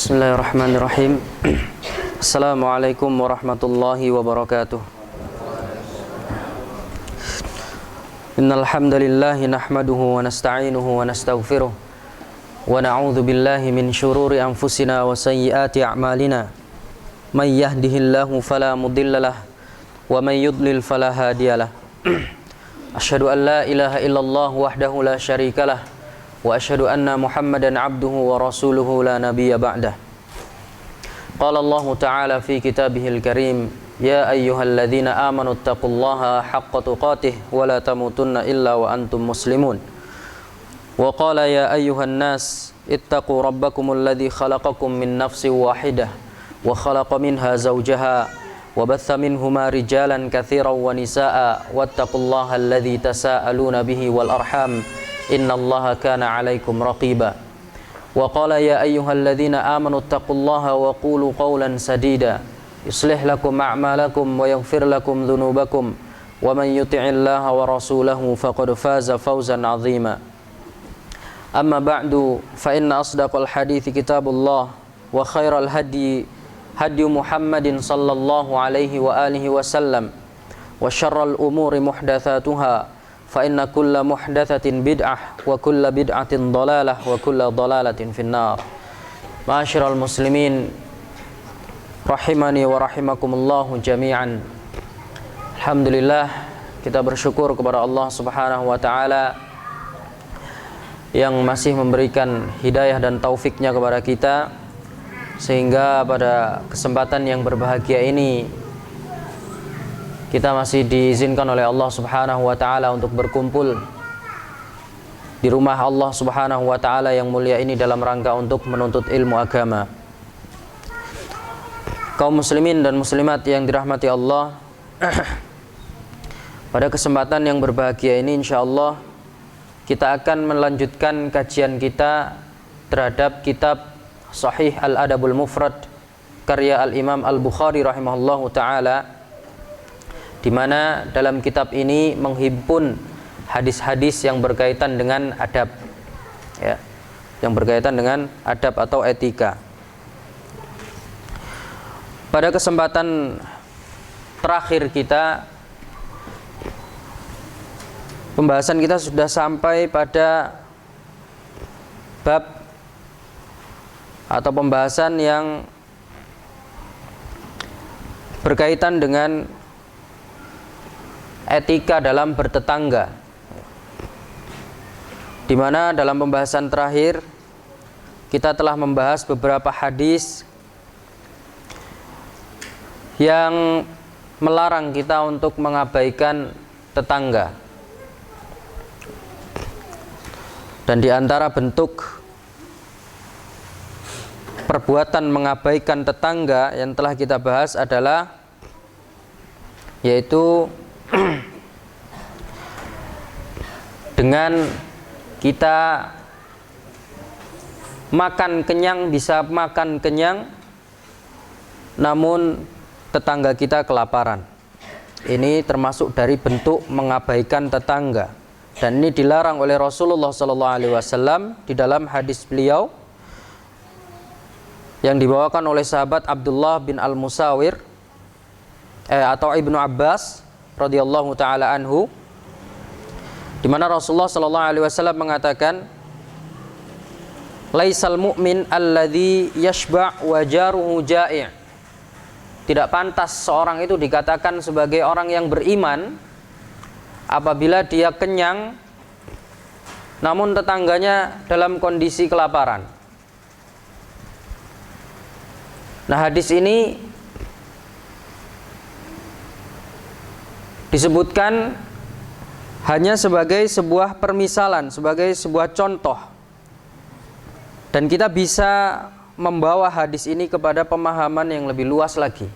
Bismillahirrahmanirrahim. Assalamualaikum warahmatullahi wabarakatuh. Innal hamdalillah nahmaduhu wa nasta'inuhu wa nastaghfiruh wa na'udzu billahi min shururi anfusina wa sayyiati a'malina. May yahdihillahu fala mudhillalah wa may yudlil fala hadiyalah. Asyhadu an la ilaha illallah wahdahu la syarikalah wa asyhadu anna Muhammadan abduhu wa rasuluhu la nabiyya ba'dah. Qala Allah Ta'ala fi kitabihil karim, ya ayyuhalladzina amanu taqullaha haqqa tuqatih wa la tamutunna illa wa antum muslimun. Wa qala ya ayyuhan nas ittaqu rabbakumul ladzi khalaqakum min nafsin wahidah wa khalaqa minha zawjaha wa batha minhuma rijalan katsiran wa nisaa'a wattaqullaha alladzi tasaaluna bihi wal arham innallaha kana 'alaikum raqiba. Wa qala ya ayyuhalladzina amanu taqullaha wa qulu qawlan sadida yuslih lakum a'malakum wa yaghfir lakum dhunubakum wa man yuti'illaha wa rasulahu faqad faza fawzan 'azima. Amma ba'du fa inna asdaqal hadithi kitabullah wa khairal hadi hadi Muhammadin sallallahu alaihi wa alihi wasallam wa syarral umuri muhdatsatuha fa inna kulla muhdatsatin bid'ah wa kulla bid'atin dhalalah wa kulla dhalalatin finnar. Ma'asyiral muslimin rahimani wa rahimakumullah jami'an. Alhamdulillah, kita bersyukur kepada Allah Subhanahu wa taala yang masih memberikan hidayah dan taufiknya kepada kita, sehingga pada kesempatan yang berbahagia ini kita masih diizinkan oleh Allah Subhanahu wa taala untuk berkumpul di rumah Allah Subhanahu wa taala yang mulia ini dalam rangka untuk menuntut ilmu agama. Kaum muslimin dan muslimat yang dirahmati Allah, pada kesempatan yang berbahagia ini insyaallah kita akan melanjutkan kajian kita terhadap kitab Sahih Al-Adabul Mufrad karya Al-Imam Al-Bukhari rahimahullahu taala, di mana dalam kitab ini menghimpun hadis-hadis yang berkaitan dengan adab, ya, yang berkaitan dengan adab atau etika. Pada kesempatan terakhir kita, pembahasan kita sudah sampai pada bab atau pembahasan yang berkaitan dengan etika dalam bertetangga, di mana dalam pembahasan terakhir kita telah membahas beberapa hadis yang melarang kita untuk mengabaikan tetangga. Dan di antara bentuk perbuatan mengabaikan tetangga yang telah kita bahas adalah yaitu dengan kita makan kenyang, bisa makan kenyang, namun tetangga kita kelaparan. Ini termasuk dari bentuk mengabaikan tetangga, dan ini dilarang oleh Rasulullah SAW di dalam hadis beliau yang dibawakan oleh sahabat Abdullah bin Al-Musawir atau Ibnu Abbas radhiyallahu taala anhu, di mana Rasulullah sallallahu alaihi wasallam mengatakan, laisal mu'min alladzi yashba' wa jaruhu ja'i'. Tidak pantas seorang itu dikatakan sebagai orang yang beriman apabila dia kenyang namun tetangganya dalam kondisi kelaparan. Nah, hadis ini disebutkan hanya sebagai sebuah permisalan, sebagai sebuah contoh, dan kita bisa membawa hadis ini kepada pemahaman yang lebih luas lagi.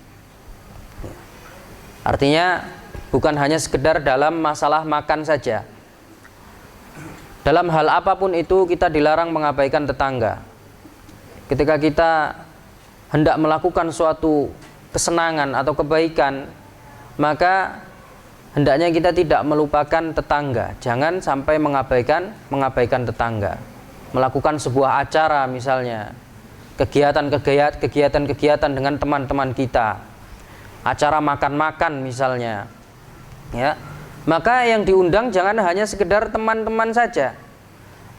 Artinya bukan hanya sekedar dalam masalah makan saja. Dalam hal apapun itu kita dilarang mengabaikan tetangga. Ketika kita hendak melakukan suatu kesenangan atau kebaikan, maka hendaknya kita tidak melupakan tetangga. Jangan sampai mengabaikan tetangga. Melakukan sebuah acara misalnya, kegiatan dengan teman-teman kita, acara makan-makan misalnya, ya, maka yang diundang jangan hanya sekedar teman-teman saja,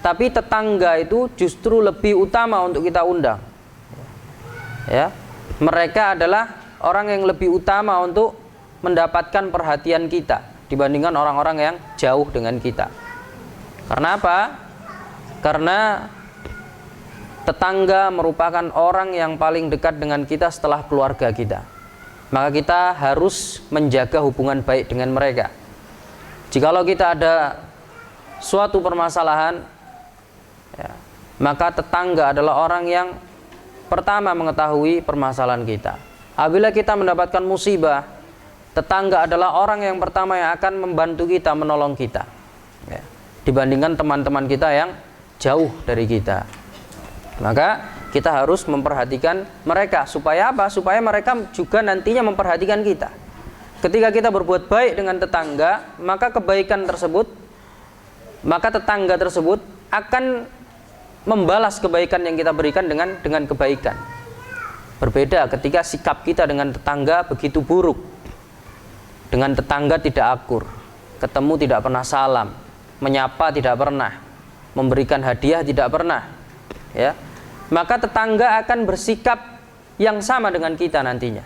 tapi tetangga itu justru lebih utama untuk kita undang. Ya, mereka adalah orang yang lebih utama untuk mendapatkan perhatian kita dibandingkan orang-orang yang jauh dengan kita. Karena apa? Karena tetangga merupakan orang yang paling dekat dengan kita setelah keluarga kita. Maka kita harus menjaga hubungan baik dengan mereka. Jikalau kita ada suatu permasalahan, ya, maka tetangga adalah orang yang pertama mengetahui permasalahan kita. Apabila kita mendapatkan musibah, tetangga adalah orang yang pertama yang akan membantu kita, menolong kita, ya, dibandingkan teman-teman kita yang jauh dari kita. Maka kita harus memperhatikan mereka. Supaya apa? Supaya mereka juga nantinya memperhatikan kita. Ketika kita berbuat baik dengan tetangga, maka kebaikan tersebut, maka tetangga tersebut akan membalas kebaikan yang kita berikan dengan kebaikan. Berbeda ketika sikap kita dengan tetangga begitu buruk. Dengan tetangga tidak akur, ketemu tidak pernah salam, menyapa tidak pernah, memberikan hadiah tidak pernah, ya, maka tetangga akan bersikap yang sama dengan kita nantinya.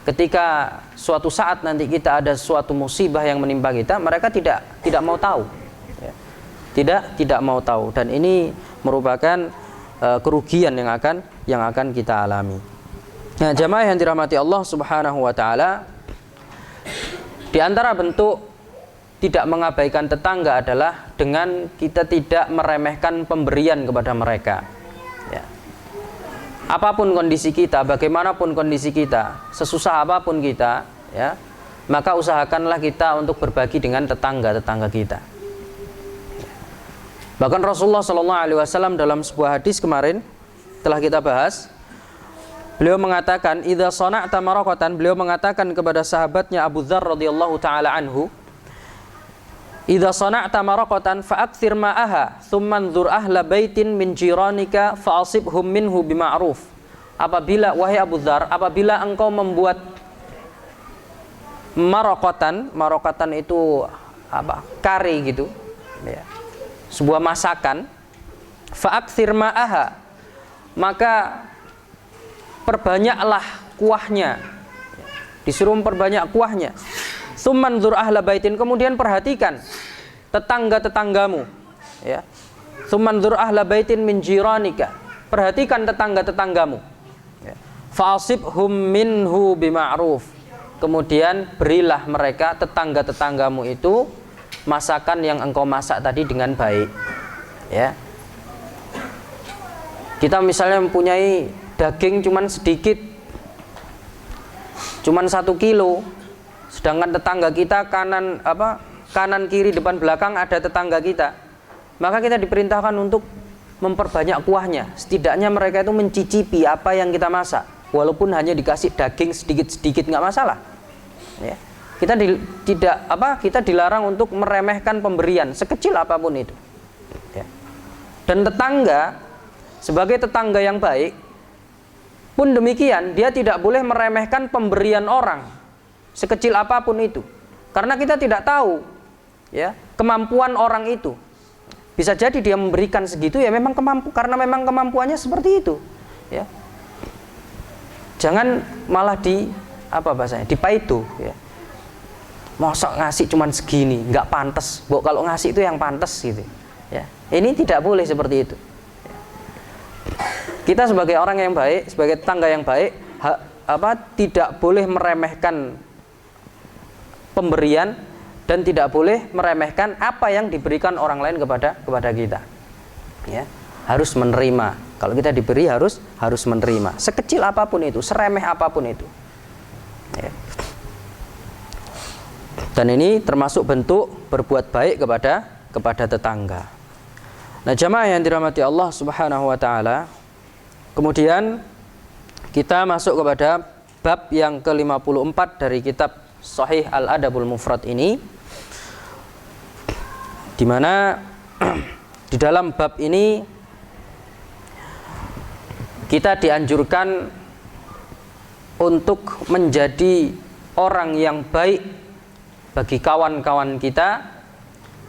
Ketika suatu saat nanti kita ada suatu musibah yang menimpa kita, mereka tidak mau tahu, ya. tidak mau tahu, dan ini merupakan kerugian yang akan kita alami. Nah, jamaah yang dirahmati Allah Subhanahu wa taala, di antara bentuk tidak mengabaikan tetangga adalah dengan kita tidak meremehkan pemberian kepada mereka. Ya. Apapun kondisi kita, bagaimanapun kondisi kita, sesusah apapun kita, ya, maka usahakanlah kita untuk berbagi dengan tetangga-tetangga kita. Bahkan Rasulullah SAW dalam sebuah hadis kemarin telah kita bahas, beliau mengatakan, idza sana'ta maraqatan, beliau mengatakan kepada sahabatnya Abu Dzar radhiyallahu taala anhu, idza sana'ta maraqatan fa'aktsir ma'aha, thumma anzur ahla baitin min jiranika fa'asibhum minhu bima'ruf. Apabila, wahai Abu Dzar, apabila engkau membuat maraqatan itu apa? Kari gitu, ya. Sebuah masakan, fa'aktsir ma'aha, maka perbanyaklah kuahnya, disuruh memperbanyak kuahnya. Tsumman dzur ahla baitin, kemudian perhatikan tetangga-tetanggamu, ya. Tsumman dzur ahla baitin min jiranika, perhatikan tetangga-tetanggamu, ya. Fa'asibhum minhu bima'ruf, kemudian berilah mereka, tetangga-tetanggamu itu, masakan yang engkau masak tadi dengan baik, ya. Kita misalnya mempunyai daging cuman sedikit, cuman 1 kilo, sedangkan tetangga kita kanan kiri depan belakang ada tetangga kita, maka kita diperintahkan untuk memperbanyak kuahnya. Setidaknya mereka itu mencicipi apa yang kita masak, walaupun hanya dikasih daging sedikit-sedikit nggak masalah, ya. Kita dilarang untuk meremehkan pemberian sekecil apapun itu, ya. Dan tetangga sebagai tetangga yang baik pun demikian, dia tidak boleh meremehkan pemberian orang sekecil apapun itu, karena kita tidak tahu, ya, kemampuan orang itu. Bisa jadi dia memberikan segitu, ya memang karena memang kemampuannya seperti itu, ya. Jangan malah dipaitu, ya. Mosok ngasih cuman segini, nggak pantas. Kalau ngasih itu yang pantas gitu, ya. Ini tidak boleh seperti itu. Kita sebagai orang yang baik, sebagai tetangga yang baik, tidak boleh meremehkan pemberian dan tidak boleh meremehkan apa yang diberikan orang lain kepada kita, ya. Harus menerima. Kalau kita diberi harus menerima, sekecil apapun itu, seremeh apapun itu, ya. Dan ini termasuk bentuk berbuat baik kepada tetangga. Nah, jamaah yang dirahmati Allah Subhanahu wa taala, kemudian kita masuk kepada bab yang ke-54 dari kitab Sahih Al-Adabul Mufrad ini, di mana di dalam bab ini kita dianjurkan untuk menjadi orang yang baik bagi kawan-kawan kita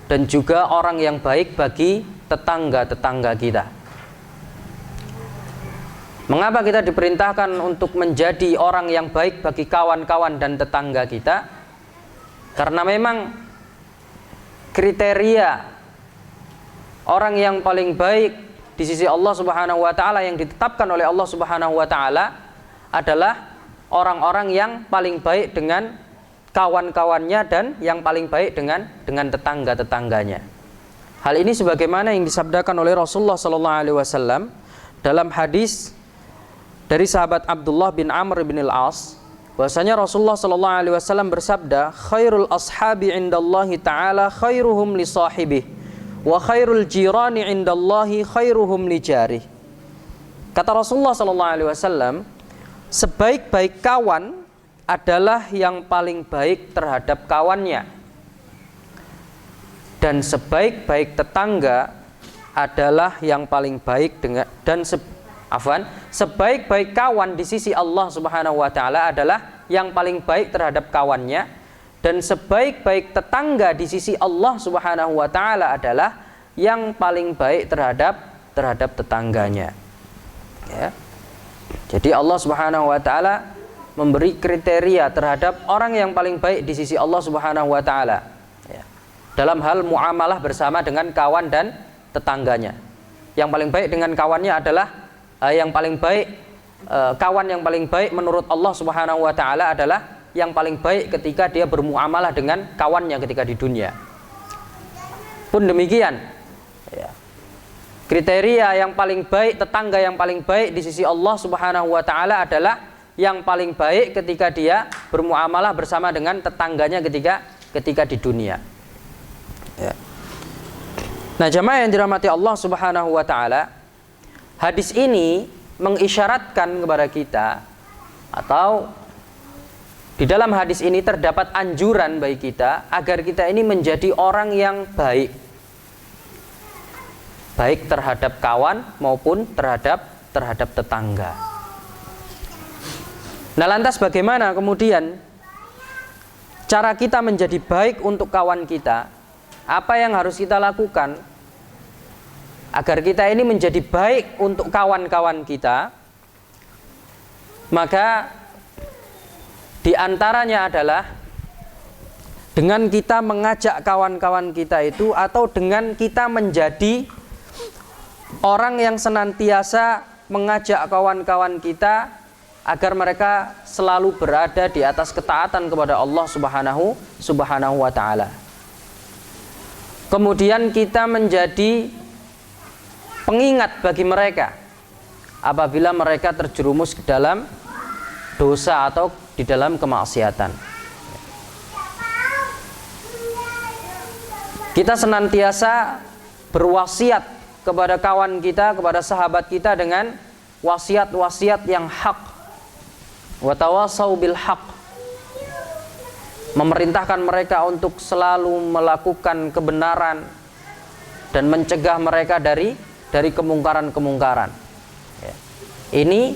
dan juga orang yang baik bagi tetangga-tetangga kita. Mengapa kita diperintahkan untuk menjadi orang yang baik bagi kawan-kawan dan tetangga kita? Karena memang kriteria orang yang paling baik di sisi Allah Subhanahu wa taala yang ditetapkan oleh Allah Subhanahu wa taala adalah orang-orang yang paling baik dengan kawan-kawannya dan yang paling baik dengan tetangga-tetangganya. Hal ini sebagaimana yang disabdakan oleh Rasulullah sallallahu alaihi wasallam dalam hadis dari sahabat Abdullah bin Amr bin Al-As, bahwasanya Rasulullah sallallahu alaihi wasallam bersabda, "Khairul ashabi indallahi ta'ala khairuhum li sahibihi wa khairul jirani indallahi khairuhum li jarih." Kata Rasulullah sallallahu alaihi wasallam, sebaik-baik kawan adalah yang paling baik terhadap kawannya, dan sebaik-baik tetangga adalah yang paling baik dengan sebaik-baik kawan di sisi Allah Subhanahu wa taala adalah yang paling baik terhadap kawannya, dan sebaik-baik tetangga di sisi Allah Subhanahu wa taala adalah yang paling baik terhadap tetangganya. Ya. Jadi Allah Subhanahu wa taala memberi kriteria terhadap orang yang paling baik di sisi Allah Subhanahu wa taala, ya, dalam hal muamalah bersama dengan kawan dan tetangganya. Yang paling baik dengan kawannya adalah kawan yang paling baik menurut Allah Subhanahu wa taala adalah yang paling baik ketika dia bermuamalah dengan kawannya ketika di dunia. Pun demikian, ya, kriteria yang paling baik, tetangga yang paling baik di sisi Allah Subhanahu wa taala adalah yang paling baik ketika dia bermuamalah bersama dengan tetangganya ketika di dunia. Ya. Nah, jamaah yang dirahmati Allah Subhanahu wa taala, hadis ini mengisyaratkan kepada kita, atau di dalam hadis ini terdapat anjuran bagi kita agar kita ini menjadi orang yang baik, baik terhadap kawan maupun terhadap tetangga. Nah, lantas bagaimana kemudian cara kita menjadi baik untuk kawan kita? Apa yang harus kita lakukan agar kita ini menjadi baik untuk kawan-kawan kita? Maka di antaranya adalah dengan kita mengajak kawan-kawan kita itu, atau dengan kita menjadi orang yang senantiasa mengajak kawan-kawan kita agar mereka selalu berada di atas ketaatan kepada Allah Subhanahu wa taala. Kemudian kita menjadi pengingat bagi mereka apabila mereka terjerumus ke dalam dosa atau di dalam kemaksiatan. Kita senantiasa berwasiat kepada kawan kita, kepada sahabat kita dengan wasiat-wasiat yang hak. Wa tawasau bil haq, memerintahkan mereka untuk selalu melakukan kebenaran dan mencegah mereka dari kemungkaran-kemungkaran. Ya. Ini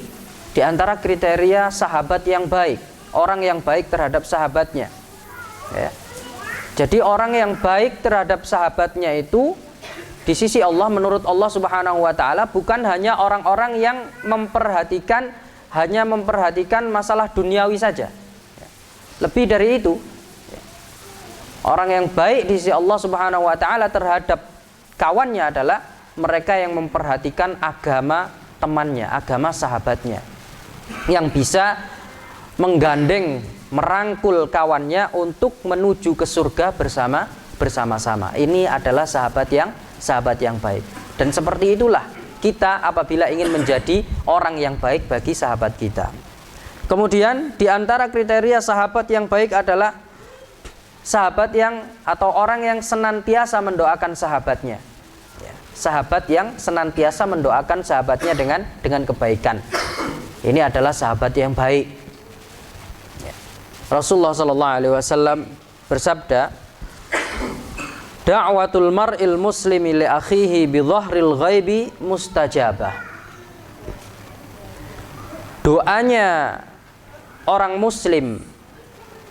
diantara kriteria sahabat yang baik, orang yang baik terhadap sahabatnya. Ya. Jadi orang yang baik terhadap sahabatnya itu di sisi Allah, menurut Allah Subhanahu wa taala, bukan hanya orang-orang yang memperhatikan masalah duniawi saja. Lebih dari itu, orang yang baik di sisi Allah Subhanahu wa taala terhadap kawannya adalah mereka yang memperhatikan agama temannya, agama sahabatnya, yang bisa menggandeng, merangkul kawannya untuk menuju ke surga bersama-sama. Ini adalah sahabat yang baik. Dan seperti itulah kita apabila ingin menjadi orang yang baik bagi sahabat kita. Kemudian di antara kriteria sahabat yang baik adalah sahabat yang, atau orang yang senantiasa mendoakan sahabatnya. Ya, sahabat yang senantiasa mendoakan sahabatnya dengan kebaikan. Ini adalah sahabat yang baik. Ya. Rasulullah SAW bersabda, "Da'watul mar'il muslimi li akhihi bi dhahril ghaibi mustajabah." doanya orang muslim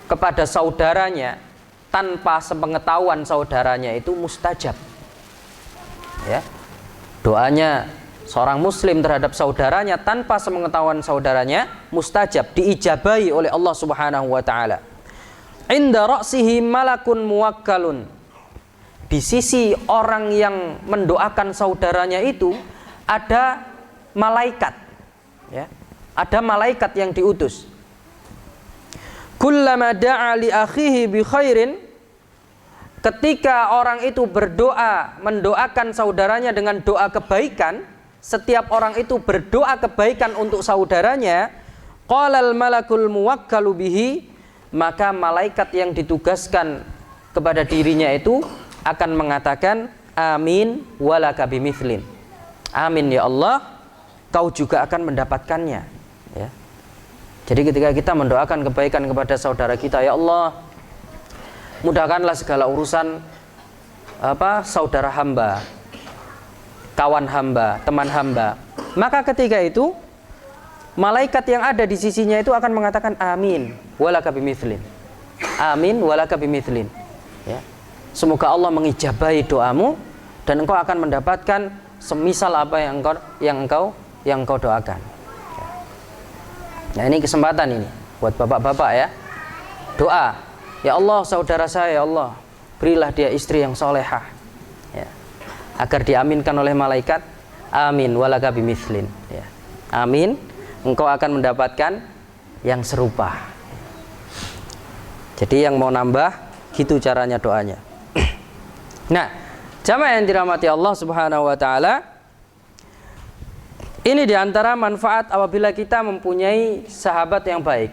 kepada saudaranya tanpa sepengetahuan saudaranya itu mustajab. Ya. Doanya seorang muslim terhadap saudaranya tanpa sepengetahuan saudaranya mustajab, diijabahi oleh Allah Subhanahu wa taala. Inda ra'sihi malakun muwakkalun. Di sisi orang yang mendoakan saudaranya itu ada malaikat, ya. Ada malaikat yang diutus. Kullama da'a li akhihi bi khairin, ketika orang itu berdoa mendoakan saudaranya dengan doa kebaikan, setiap orang itu berdoa kebaikan untuk saudaranya, qalal malakul muwakkalu bihi, maka malaikat yang ditugaskan kepada dirinya itu akan mengatakan amin walaka bimithlin. Amin ya Allah, kau juga akan mendapatkannya, ya. Jadi ketika kita mendoakan kebaikan kepada saudara kita, ya Allah, mudahkanlah segala urusan saudara hamba, kawan hamba, teman hamba. Maka ketika itu malaikat yang ada di sisinya itu akan mengatakan amin walaka bimithlin. Amin walaka bimithlin. Ya. Semoga Allah mengijabahi doamu dan engkau akan mendapatkan semisal apa yang engkau doakan. Nah, ini kesempatan ini buat bapak-bapak, ya. Doa, ya Allah, saudara saya, ya Allah, berilah dia istri yang solehah, ya, agar diaminkan oleh malaikat. Amin walaka bimithlin, ya. Amin, engkau akan mendapatkan yang serupa. Jadi yang mau nambah, gitu caranya doanya. Nah, jamaah yang dirahmati Allah Subhanahu wa taala, ini diantara manfaat apabila kita mempunyai sahabat yang baik,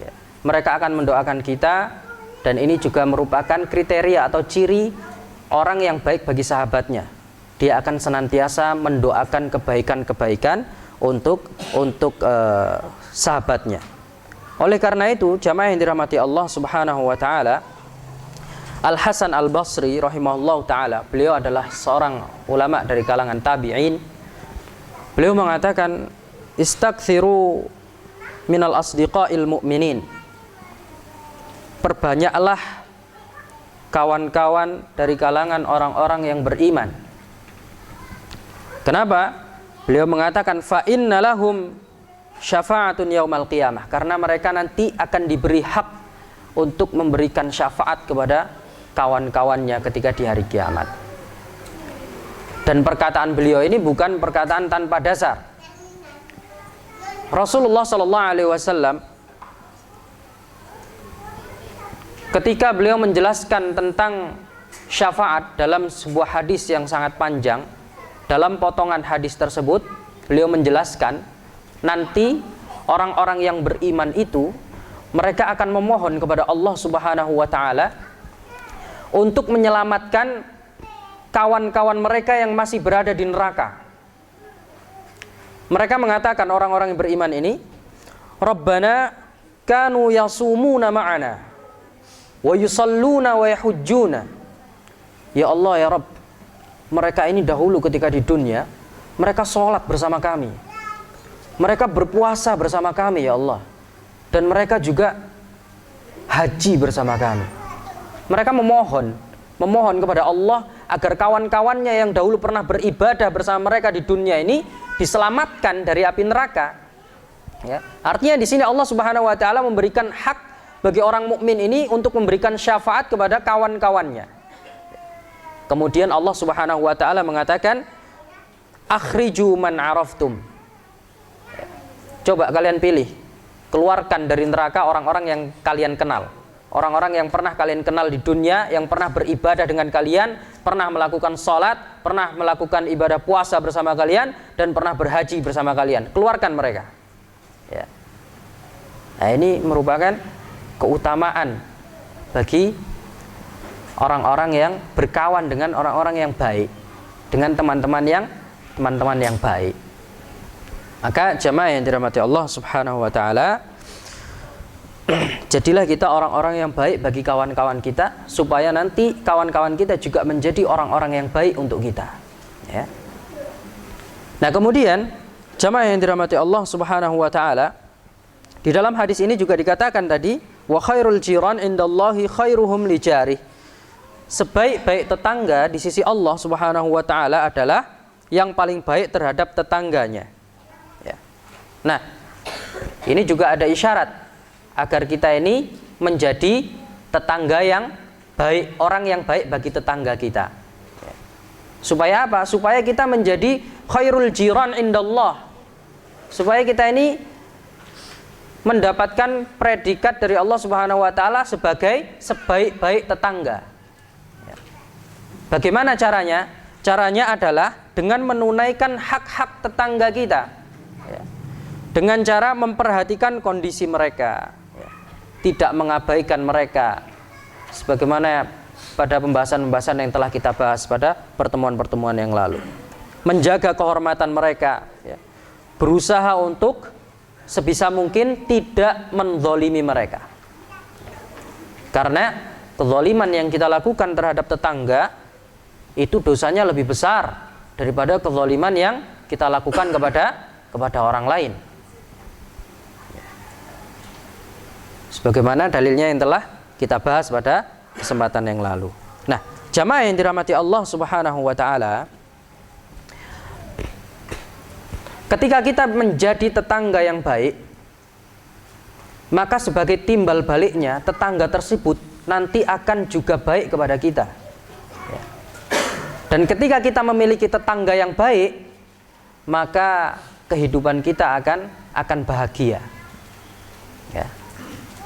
ya. Mereka akan mendoakan kita, dan ini juga merupakan kriteria atau ciri orang yang baik bagi sahabatnya. Dia akan senantiasa mendoakan kebaikan-kebaikan untuk sahabatnya. Oleh karena itu, jamaah yang dirahmati Allah Subhanahu wa taala, Al-Hasan Al-Basri rahimahullah ta'ala, beliau adalah seorang ulama dari kalangan tabi'in. Beliau mengatakan, istakthiru minal asdiqa'il mu'minin. Perbanyaklah kawan-kawan dari kalangan orang-orang yang beriman. Kenapa? Beliau mengatakan, fa inna lahum syafa'atun yaumal qiyamah. Karena mereka nanti akan diberi hak untuk memberikan syafaat kepada kawan-kawannya ketika di hari kiamat. Dan perkataan beliau ini bukan perkataan tanpa dasar. Rasulullah SAW ketika beliau menjelaskan tentang syafaat dalam sebuah hadis yang sangat panjang, dalam potongan hadis tersebut beliau menjelaskan nanti orang-orang yang beriman itu mereka akan memohon kepada Allah Subhanahu wa taala untuk menyelamatkan kawan-kawan mereka yang masih berada di neraka. Mereka mengatakan, orang-orang yang beriman ini, Rabbana kanu yasumuna ma'ana wa yusalluna wa yahujjuna. Ya Allah, ya Rabb, mereka ini dahulu ketika di dunia mereka sholat bersama kami, mereka berpuasa bersama kami, ya Allah, dan mereka juga haji bersama kami. Mereka memohon kepada Allah agar kawan-kawannya yang dahulu pernah beribadah bersama mereka di dunia ini diselamatkan dari api neraka. Ya. Artinya di sini Allah Subhanahu wa taala memberikan hak bagi orang mukmin ini untuk memberikan syafaat kepada kawan-kawannya. Kemudian Allah Subhanahu wa taala mengatakan, akhriju man araftum. Coba kalian pilih, keluarkan dari neraka orang-orang yang kalian kenal. Orang-orang yang pernah kalian kenal di dunia, yang pernah beribadah dengan kalian, pernah melakukan sholat, pernah melakukan ibadah puasa bersama kalian, dan pernah berhaji bersama kalian. Keluarkan mereka. Ya. Nah, ini merupakan keutamaan bagi orang-orang yang berkawan dengan orang-orang yang baik, dengan teman-teman yang baik. Maka jamaah yang dirahmati Allah Subhanahu wa taala, jadilah kita orang-orang yang baik bagi kawan-kawan kita, supaya nanti kawan-kawan kita juga menjadi orang-orang yang baik untuk kita, ya. Nah, kemudian jamaah yang dirahmati Allah Subhanahu wa taala, di dalam hadis ini juga dikatakan tadi, wa khairul jiran indallahi khairuhum li jarih. Sebaik-baik tetangga di sisi Allah Subhanahu wa taala adalah yang paling baik terhadap tetangganya. Ya. Nah, ini juga ada isyarat agar kita ini menjadi tetangga yang baik, orang yang baik bagi tetangga kita. Ya. Supaya apa? Supaya kita menjadi khairul jiran indallah. Supaya kita ini mendapatkan predikat dari Allah Subhanahu wa taala sebagai sebaik-baik tetangga. Ya. Bagaimana caranya? Caranya adalah dengan menunaikan hak-hak tetangga kita. Ya. Dengan cara memperhatikan kondisi mereka. Ya. Tidak mengabaikan mereka. Sebagaimana pada pembahasan-pembahasan yang telah kita bahas pada pertemuan-pertemuan yang lalu. Menjaga kehormatan mereka. Ya. Berusaha untuk sebisa mungkin tidak menzalimi mereka. Karena kezaliman yang kita lakukan terhadap tetangga itu dosanya lebih besar daripada kezaliman yang kita lakukan kepada orang lain. Sebagaimana dalilnya yang telah kita bahas pada kesempatan yang lalu. Nah, jamaah yang dirahmati Allah Subhanahu wa taala, ketika kita menjadi tetangga yang baik, maka sebagai timbal baliknya tetangga tersebut nanti akan juga baik kepada kita. Ya. Dan ketika kita memiliki tetangga yang baik, maka kehidupan kita akan bahagia. Ya.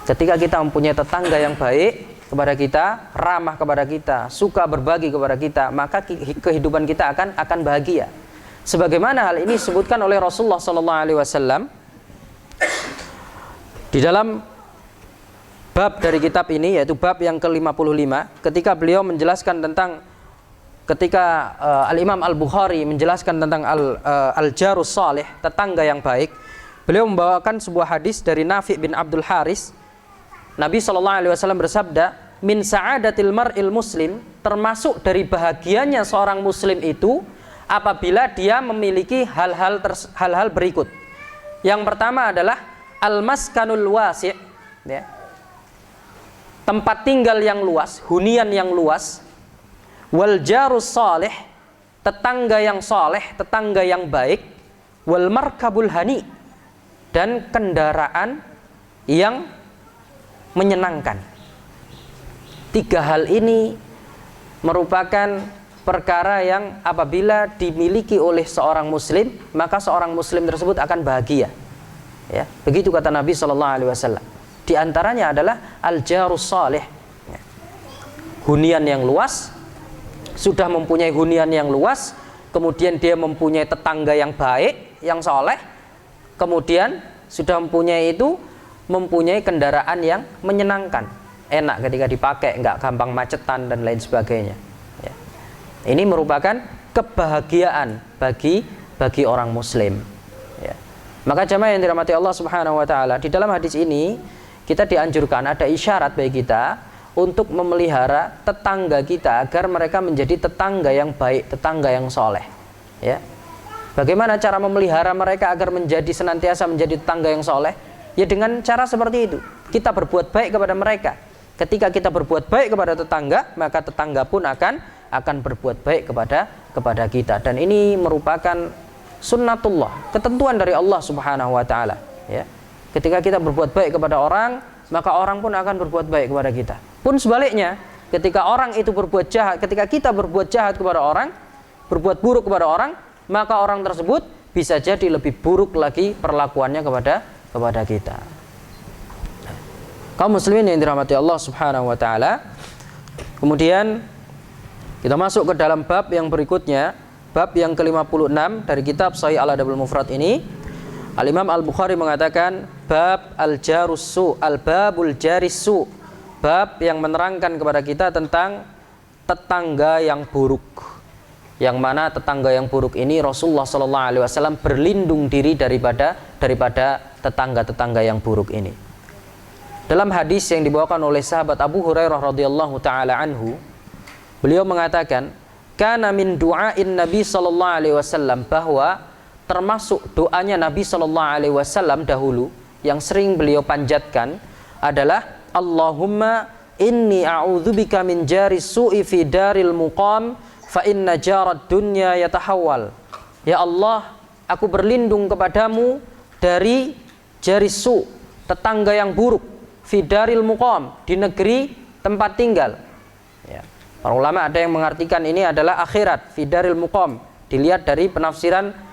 Ketika kita mempunyai tetangga yang baik kepada kita, ramah kepada kita, suka berbagi kepada kita, maka kehidupan kita akan bahagia. Sebagaimana hal ini disebutkan oleh Rasulullah SAW di dalam bab dari kitab ini, yaitu bab yang ke-55, ketika beliau menjelaskan tentang, ketika Al-Imam Al-Bukhari menjelaskan tentang Al-Jarus Salih, tetangga yang baik, beliau membawakan sebuah hadis dari Nafi' bin Abdul Haris. Nabi SAW bersabda, min sa'adatil mar'il muslim, termasuk dari bahagianya seorang muslim itu apabila dia memiliki hal-hal berikut. Yang pertama adalah al-maskanul wasi', ya. Tempat tinggal yang luas, hunian yang luas. Wal jarus salih, tetangga yang saleh, tetangga yang baik. Wal markabul hani, dan kendaraan yang menyenangkan. Tiga hal ini merupakan perkara yang apabila dimiliki oleh seorang muslim, maka seorang muslim tersebut akan bahagia. Ya, begitu kata Nabi SAW. Di antaranya adalah al-jarus salih. Ya. Hunian yang luas, sudah mempunyai hunian yang luas, kemudian dia mempunyai tetangga yang baik, yang soleh, kemudian sudah mempunyai kendaraan yang menyenangkan, enak ketika dipakai, nggak gampang macetan dan lain sebagainya. Ini merupakan kebahagiaan bagi orang muslim. Ya. Maka jamaah yang dirahmati Allah Subhanahu wa taala, di dalam hadis ini kita dianjurkan, ada isyarat bagi kita untuk memelihara tetangga kita agar mereka menjadi tetangga yang baik, tetangga yang soleh. Ya. Bagaimana cara memelihara mereka agar senantiasa menjadi tetangga yang soleh? Ya dengan cara seperti itu. Kita berbuat baik kepada mereka. Ketika kita berbuat baik kepada tetangga, maka tetangga pun akan berbuat baik kepada kita. Dan ini merupakan sunnatullah, ketentuan dari Allah Subhanahu wa taala, ya. Ketika kita berbuat baik kepada orang, maka orang pun akan berbuat baik kepada kita. Pun sebaliknya, ketika orang itu berbuat jahat, ketika kita berbuat jahat kepada orang, berbuat buruk kepada orang, maka orang tersebut bisa jadi lebih buruk lagi perlakuannya kepada kita. Kaum muslimin yang dirahmati Allah Subhanahu wa taala. Kemudian kita masuk ke dalam bab yang berikutnya, bab yang ke-56 dari kitab Sahih Al-Adabul Mufrad ini. Al-Imam Al-Bukhari mengatakan bab al-jarussu, al-babul jarissu, bab yang menerangkan kepada kita tentang tetangga yang buruk. Yang mana tetangga yang buruk ini Rasulullah SAW berlindung diri daripada tetangga-tetangga yang buruk ini. Dalam hadis yang dibawakan oleh sahabat Abu Hurairah radhiyallahu taala anhu, beliau mengatakan, "Kana min du'ain Nabi sallallahu alaihi wasallam," bahwa termasuk doanya Nabi Shallallahu Alaihi Wasallam dahulu yang sering beliau panjatkan adalah Allahumma inni a'udzubika min jari su'i fi daril muqam fa inna jarad dunya yatahawwal. Ya Allah, aku berlindung kepadamu dari jari su', tetangga yang buruk, fi daril muqam, di negeri tempat tinggal. Ya. Para ulama ada yang mengartikan ini adalah akhirat, fi daril muqam. Dilihat dari penafsiran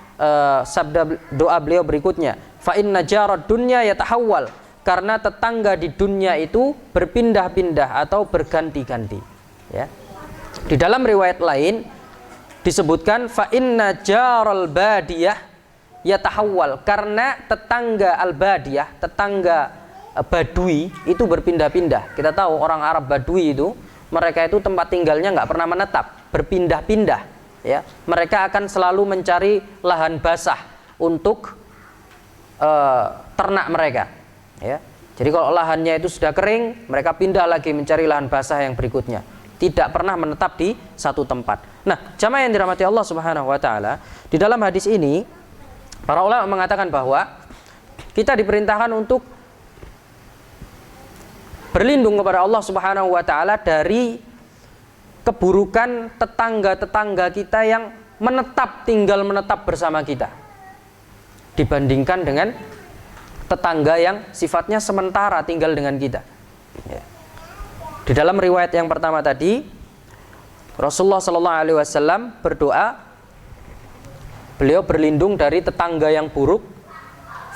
sabda doa beliau berikutnya, fa inna jarad dunya yatahawwal, karena tetangga di dunia itu berpindah-pindah atau berganti-ganti. Ya. Di dalam riwayat lain disebutkan fa inna jaral badiyah yatahawwal, karena tetangga al-badiyah, tetangga badui itu berpindah-pindah. Kita tahu orang Arab badui itu, mereka itu tempat tinggalnya nggak pernah menetap, berpindah-pindah. Ya, mereka akan selalu mencari lahan basah untuk ternak mereka. Ya, jadi kalau lahannya itu sudah kering, mereka pindah lagi mencari lahan basah yang berikutnya. Tidak pernah menetap di satu tempat. Nah, jamaah yang dirahmati Allah Subhanahu Wa Taala, di dalam hadis ini para ulama mengatakan bahwa kita diperintahkan untuk berlindung kepada Allah Subhanahu Wa Taala dari keburukan tetangga-tetangga kita yang tinggal menetap bersama kita, dibandingkan dengan tetangga yang sifatnya sementara tinggal dengan kita. Ya. Di dalam riwayat yang pertama tadi, Rasulullah Shallallahu Alaihi Wasallam berdoa, beliau berlindung dari tetangga yang buruk,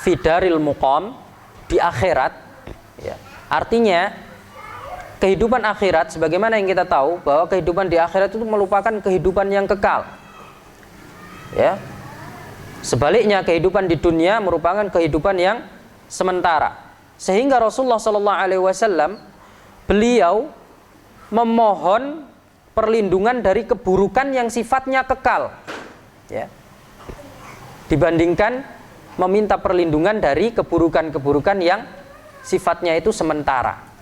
fidaril muqam, di akhirat. Ya. Artinya kehidupan akhirat, sebagaimana yang kita tahu bahwa kehidupan di akhirat itu merupakan kehidupan yang kekal. Ya. Sebaliknya kehidupan di dunia merupakan kehidupan yang sementara. Sehingga Rasulullah Shallallahu Alaihi Wasallam beliau memohon perlindungan dari keburukan yang sifatnya kekal. Ya. Dibandingkan meminta perlindungan dari keburukan-keburukan yang sifatnya itu sementara.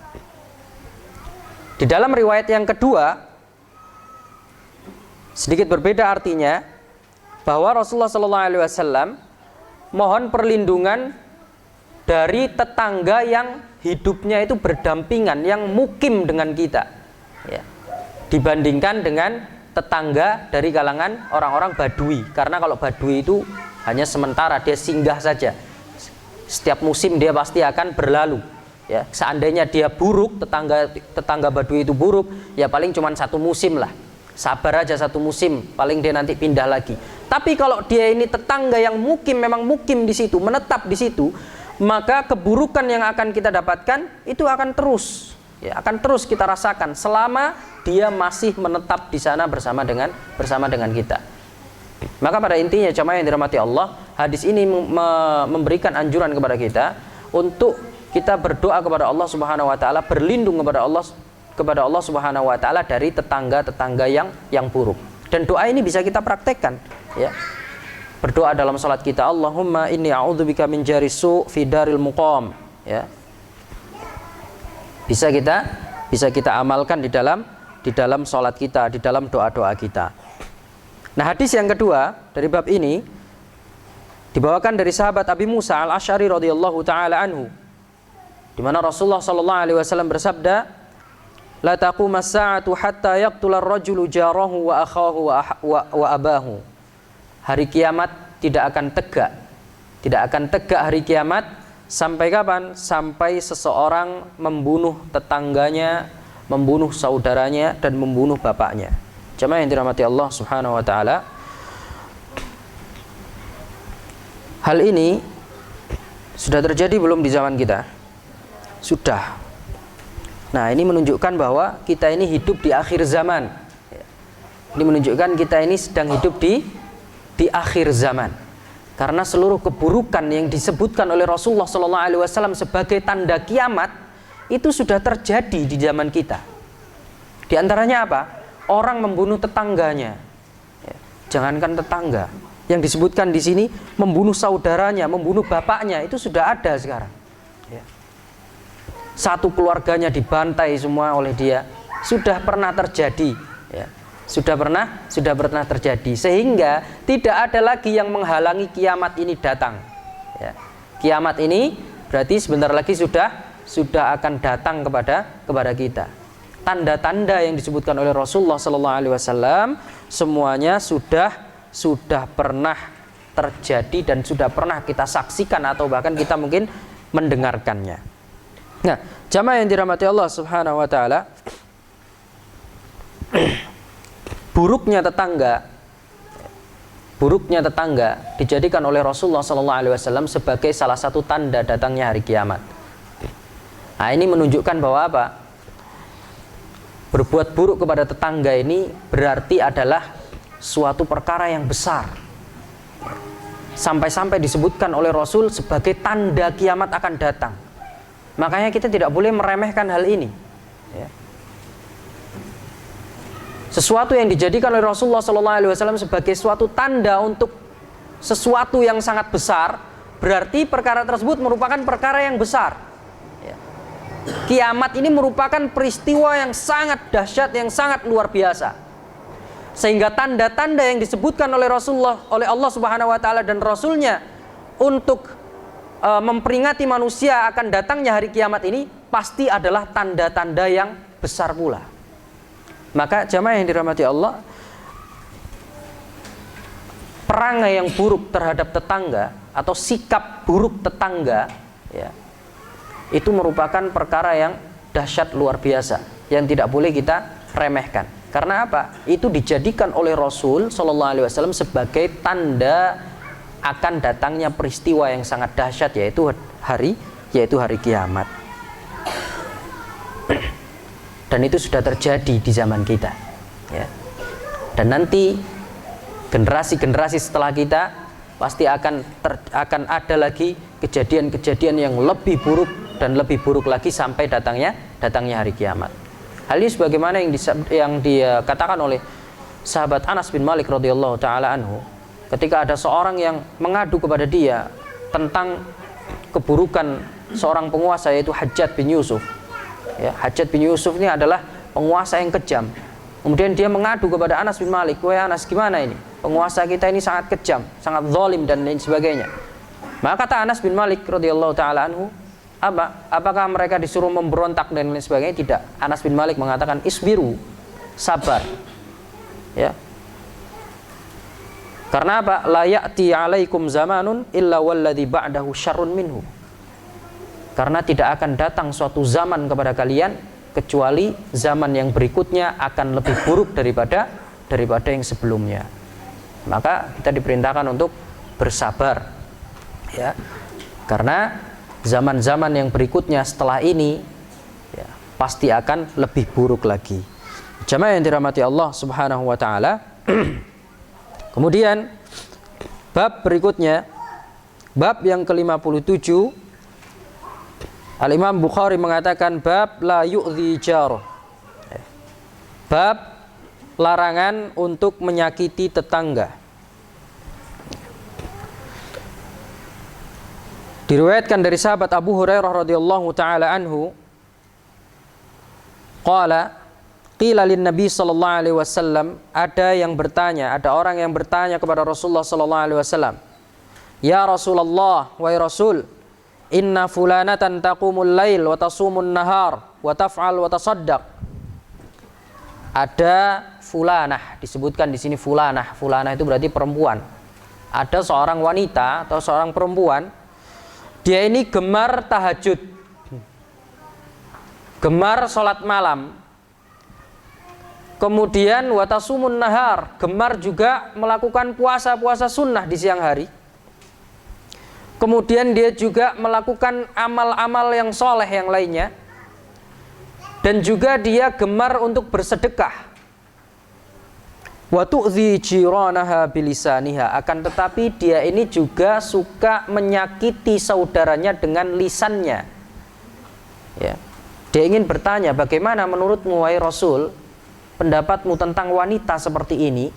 Di dalam riwayat yang kedua sedikit berbeda artinya, bahwa Rasulullah SAW mohon perlindungan dari tetangga yang hidupnya itu berdampingan, yang mukim dengan kita, ya, dibandingkan dengan tetangga dari kalangan orang-orang Badui. Karena kalau Badui itu hanya sementara, dia singgah saja, setiap musim dia pasti akan berlalu. Ya, seandainya dia buruk, tetangga Badui itu buruk, ya paling cuma satu musim lah, sabar aja satu musim, paling dia nanti pindah lagi. Tapi kalau dia ini tetangga yang mukim, memang mukim di situ, menetap di situ, maka keburukan yang akan kita dapatkan itu akan terus, ya, akan terus kita rasakan selama dia masih menetap di sana bersama dengan kita. Maka pada intinya jamaah yang dirahmati Allah, hadis ini memberikan anjuran kepada kita untuk kita berdoa kepada Allah Subhanahu Wa Taala, berlindung kepada Allah Subhanahu Wa Taala dari tetangga-tetangga yang buruk. Dan doa ini bisa kita praktekkan, ya. Berdoa dalam salat kita, Allahumma inni a'udzubika min jari su' fi daril muqam, ya. Bisa kita amalkan di dalam salat kita, di dalam doa-doa kita. Nah, hadis yang kedua dari bab ini dibawakan dari sahabat Abi Musa Al-Asy'ari radhiyallahu taala anhu, di mana Rasulullah sallallahu alaihi wasallam bersabda, la taqumas sa'atu hatta yaqtula ar-rajulu jarahu wa akhahu wa abahu. Hari kiamat tidak akan tegak hari kiamat sampai kapan? Sampai seseorang membunuh tetangganya, membunuh saudaranya, dan membunuh bapaknya. Jamaah yang dirahmati Allah Subhanahu wa taala, hal ini sudah terjadi belum di zaman kita? Sudah. Nah, ini menunjukkan bahwa kita ini hidup di akhir zaman. Ini menunjukkan kita ini sedang hidup di akhir zaman. Karena seluruh keburukan yang disebutkan oleh Rasulullah SAW sebagai tanda kiamat itu sudah terjadi di zaman kita. Di antaranya apa? Orang membunuh tetangganya. Jangankan tetangga, yang disebutkan di sini membunuh saudaranya, membunuh bapaknya, itu sudah ada sekarang. Satu keluarganya dibantai semua oleh dia, sudah pernah terjadi, ya. Sudah pernah terjadi, sehingga tidak ada lagi yang menghalangi kiamat ini datang. Ya. Kiamat ini berarti sebentar lagi sudah akan datang kepada kita. Tanda-tanda yang disebutkan oleh Rasulullah SAW semuanya sudah pernah terjadi dan sudah pernah kita saksikan atau bahkan kita mungkin mendengarkannya. Nah, jamaah yang dirahmati Allah Subhanahu wa taala, buruknya tetangga dijadikan oleh Rasulullah SAW sebagai salah satu tanda datangnya hari kiamat. Nah, ini menunjukkan bahwa apa? Berbuat buruk kepada tetangga ini berarti adalah suatu perkara yang besar. Sampai-sampai disebutkan oleh Rasul sebagai tanda kiamat akan datang. Makanya kita tidak boleh meremehkan hal ini. Ya. Sesuatu yang dijadikan oleh Rasulullah SAW sebagai suatu tanda untuk sesuatu yang sangat besar, berarti perkara tersebut merupakan perkara yang besar. Ya. Kiamat ini merupakan peristiwa yang sangat dahsyat, yang sangat luar biasa. Sehingga tanda-tanda yang disebutkan oleh Rasulullah, oleh Allah Subhanahu wa taala dan Rasulnya untuk memperingati manusia akan datangnya hari kiamat ini pasti adalah tanda-tanda yang besar pula. Maka jamaah yang dirahmati Allah, perangai yang buruk terhadap tetangga atau sikap buruk tetangga, ya, itu merupakan perkara yang dahsyat luar biasa yang tidak boleh kita remehkan. Karena apa? Itu dijadikan oleh Rasul SAW sebagai tanda akan datangnya peristiwa yang sangat dahsyat, yaitu hari kiamat. Dan itu sudah terjadi di zaman kita. Ya. Dan nanti generasi-generasi setelah kita pasti akan ada lagi kejadian-kejadian yang lebih buruk dan lebih buruk lagi sampai datangnya hari kiamat. Hal ini sebagaimana yang dikatakan oleh sahabat Anas bin Malik radhiyallahu taala anhu, ketika ada seorang yang mengadu kepada dia tentang keburukan seorang penguasa, yaitu Hajjaj bin Yusuf. Ya, Hajjaj bin Yusuf ini adalah penguasa yang kejam. Kemudian dia mengadu kepada Anas bin Malik, "Wahai Anas, gimana ini? Penguasa kita ini sangat kejam, sangat zalim dan lain sebagainya." Maka kata Anas bin Malik radhiyallahu taala anhu, apakah mereka disuruh memberontak dan lain sebagainya? Tidak. Anas bin Malik mengatakan, isbiru, sabar. Ya. Karena apa? La ya'ti 'alaikum zamanun illa walladzi ba'dahu syarrun minhu. Karena tidak akan datang suatu zaman kepada kalian kecuali zaman yang berikutnya akan lebih buruk daripada yang sebelumnya. Maka kita diperintahkan untuk bersabar. Ya. Karena zaman-zaman yang berikutnya setelah ini ya, pasti akan lebih buruk lagi. Jamaah yang dirahmati Allah Subhanahu wa taala. Kemudian bab berikutnya, bab yang ke-57, Al-Imam Bukhari mengatakan bab la yu'dhi jar. Bab larangan untuk menyakiti tetangga. Diriwayatkan dari sahabat Abu Hurairah radhiyallahu taala anhu, qala qila lin Nabi sallallahu alaihi wasallam, ada orang yang bertanya kepada Rasulullah sallallahu alaihi wasallam, "Ya Rasulullah, wahai Rasul, inna fulanatan taqumul lail wa tasumun nahar wa taf'al wa tasaddaq." Ada fulanah, disebutkan di sini fulanah. Fulanah itu berarti perempuan. Ada seorang wanita atau seorang perempuan, dia ini gemar tahajud, gemar sholat malam, kemudian watasumun nahar, gemar juga melakukan puasa-puasa sunnah di siang hari, kemudian dia juga melakukan amal-amal yang soleh yang lainnya, dan juga dia gemar untuk bersedekah. Wa tu'dhi jiranaha bilisaniha, akan tetapi dia ini juga suka menyakiti saudaranya dengan lisannya. Ya. Dia ingin bertanya, bagaimana menurutmu wahai Rasul pendapatmu tentang wanita seperti ini?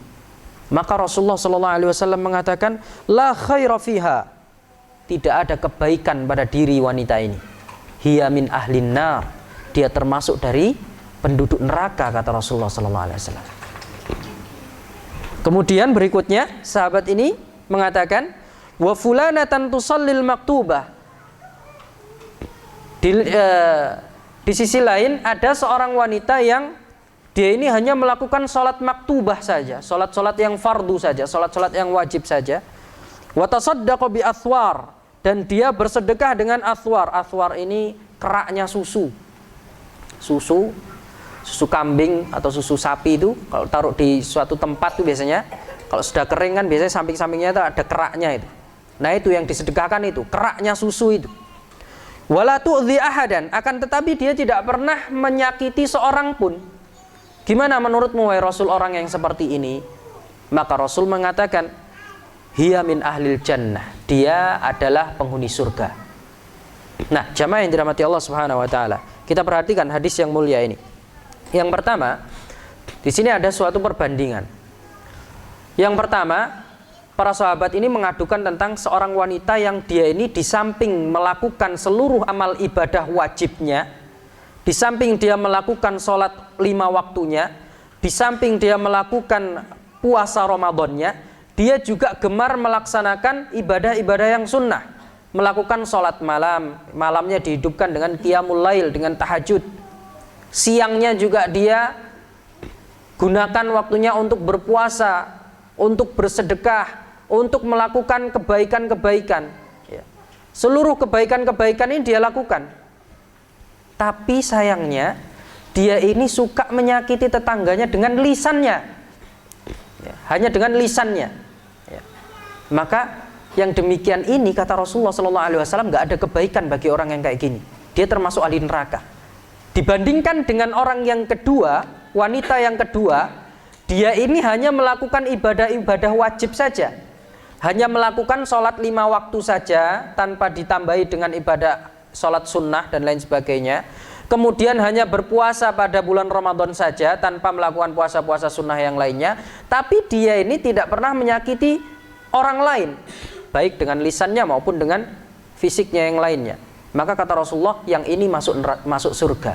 Maka Rasulullah SAW mengatakan, la khaira fiha, tidak ada kebaikan pada diri wanita ini. Hiya min ahlin nar, dia termasuk dari penduduk neraka, kata Rasulullah SAW. Kemudian berikutnya sahabat ini mengatakan, wa fulanatan tusallil maktubah. Di sisi lain ada seorang wanita yang dia ini hanya melakukan sholat maktubah saja, sholat-sholat yang fardu saja, sholat-sholat yang wajib saja. Wa tasaddaqa bi athwar, dan dia bersedekah dengan athwar. Athwar ini keraknya susu kambing atau susu sapi itu kalau taruh di suatu tempat itu biasanya kalau sudah kering kan biasanya samping-sampingnya itu ada keraknya itu. Nah itu yang disedekahkan itu, keraknya susu itu. Wala tu'dhi ahadan, akan tetapi dia tidak pernah menyakiti seorang pun. Gimana menurutmu wahai Rasul orang yang seperti ini? Maka Rasul mengatakan, hiya min ahlil jannah, dia adalah penghuni surga. Nah, jamaah yang dirahmati Allah Subhanahu wa taala, kita perhatikan hadis yang mulia ini. Yang pertama, di sini ada suatu perbandingan. Yang pertama, para sahabat ini mengadukan tentang seorang wanita yang dia ini di samping melakukan seluruh amal ibadah wajibnya, di samping dia melakukan sholat 5 waktunya, di samping dia melakukan puasa Ramadannya, dia juga gemar melaksanakan ibadah-ibadah yang sunnah, melakukan sholat malamnya dihidupkan dengan qiyamul lail, dengan tahajud. Siangnya juga dia gunakan waktunya untuk berpuasa, untuk bersedekah, untuk melakukan kebaikan-kebaikan. Seluruh kebaikan-kebaikan ini dia lakukan. Tapi sayangnya dia ini suka menyakiti tetangganya dengan lisannya, hanya dengan lisannya. Maka yang demikian ini kata Rasulullah SAW, nggak ada kebaikan bagi orang yang kayak gini. Dia termasuk ahli neraka. Dibandingkan dengan orang yang kedua, wanita yang kedua, dia ini hanya melakukan ibadah-ibadah wajib saja, hanya melakukan sholat 5 waktu saja tanpa ditambahi dengan ibadah sholat sunnah dan lain sebagainya. Kemudian hanya berpuasa pada bulan Ramadan saja tanpa melakukan puasa-puasa sunnah yang lainnya. Tapi dia ini tidak pernah menyakiti orang lain, baik dengan lisannya maupun dengan fisiknya yang lainnya. Maka kata Rasulullah, yang ini masuk surga.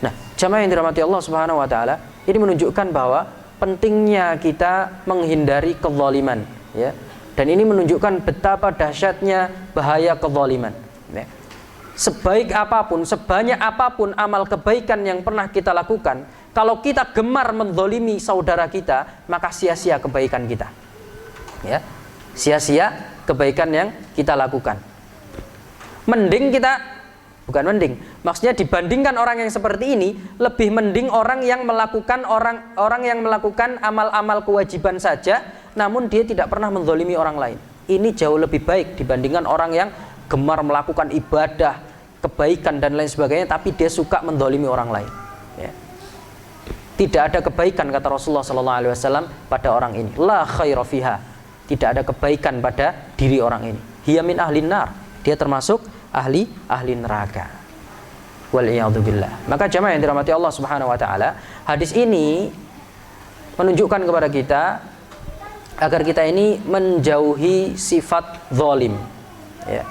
Nah, jamaah yang dirahmati Allah Subhanahu wa taala, ini menunjukkan bahwa pentingnya kita menghindari kezaliman, ya. Dan ini menunjukkan betapa dahsyatnya bahaya kezaliman, ya. Sebaik apapun, sebanyak apapun amal kebaikan yang pernah kita lakukan, kalau kita gemar menzalimi saudara kita, maka sia-sia kebaikan kita, ya. Sia-sia kebaikan yang kita lakukan. Mending kita, bukan mending, maksudnya dibandingkan orang yang seperti ini, lebih mending orang yang melakukan yang melakukan amal-amal kewajiban saja, namun dia tidak pernah menzalimi orang lain. Ini jauh lebih baik dibandingkan orang yang gemar melakukan ibadah, kebaikan dan lain sebagainya, tapi dia suka menzalimi orang lain. Ya. Tidak ada kebaikan kata Rasulullah SAW pada orang ini. La khaira fiha. Tidak ada kebaikan pada diri orang ini. Hiya min ahlin nar. Dia termasuk ahli neraka. Wal'iyadzubillah. Maka jamaah yang dirahmati Allah Subhanahu wa taala, hadis ini menunjukkan kepada kita agar kita ini menjauhi sifat zalim, ya.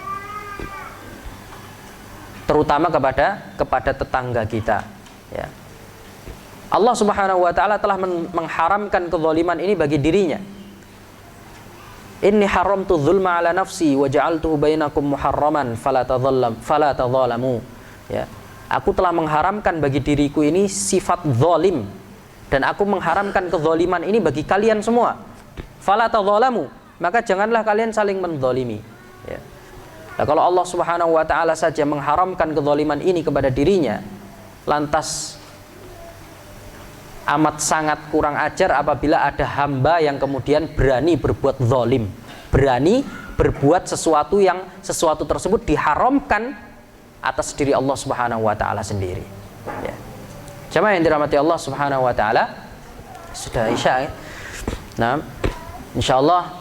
Terutama kepada tetangga kita, ya. Allah Subhanahu wa taala telah mengharamkan kezaliman ini bagi dirinya. Inni haramtu dzulma ala nafsi wa ja'altuhu bainakum muharraman fala tadzalamu. Ya. Aku telah mengharamkan bagi diriku ini sifat zalim, dan aku mengharamkan kezaliman ini bagi kalian semua. Fala tadzalamu, maka janganlah kalian saling menzalimi, ya. Nah, kalau Allah Subhanahu wa taala saja mengharamkan kezaliman ini kepada dirinya, lantas amat sangat kurang ajar apabila ada hamba yang kemudian berani berbuat zalim, berani berbuat sesuatu tersebut diharamkan atas diri Allah Subhanahu wa taala sendiri, ya. Jamaah yang dirahmati Allah Subhanahu wa taala, sudah Isya, ya? Nah, insyaallah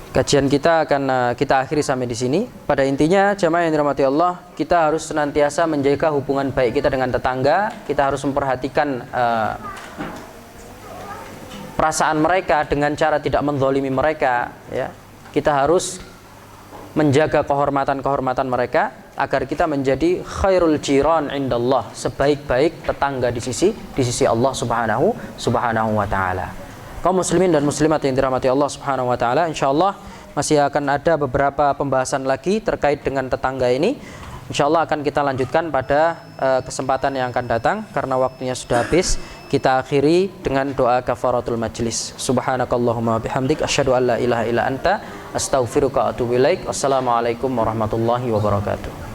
kajian kita akan kita akhiri sampai di sini. Pada intinya, jamaah yang dirahmati Allah, kita harus senantiasa menjaga hubungan baik kita dengan tetangga. Kita harus memperhatikan perasaan mereka dengan cara tidak menzalimi mereka, ya. Kita harus menjaga kehormatan mereka agar kita menjadi khairul jiran indallah, sebaik-baik tetangga di sisi Allah Subhanahu wa taala. Kaum muslimin dan muslimat yang dirahmati Allah Subhanahu wa taala, insyaallah masih akan ada beberapa pembahasan lagi terkait dengan tetangga ini. Insyaallah akan kita lanjutkan pada kesempatan yang akan datang karena waktunya sudah habis. Kita akhiri dengan doa kafaratul majlis. Subhanakallahumma bihamdik asyhadu an la ilaha illa anta astaghfiruka wa atubu ilaik. Wassalamualaikum warahmatullahi wabarakatuh.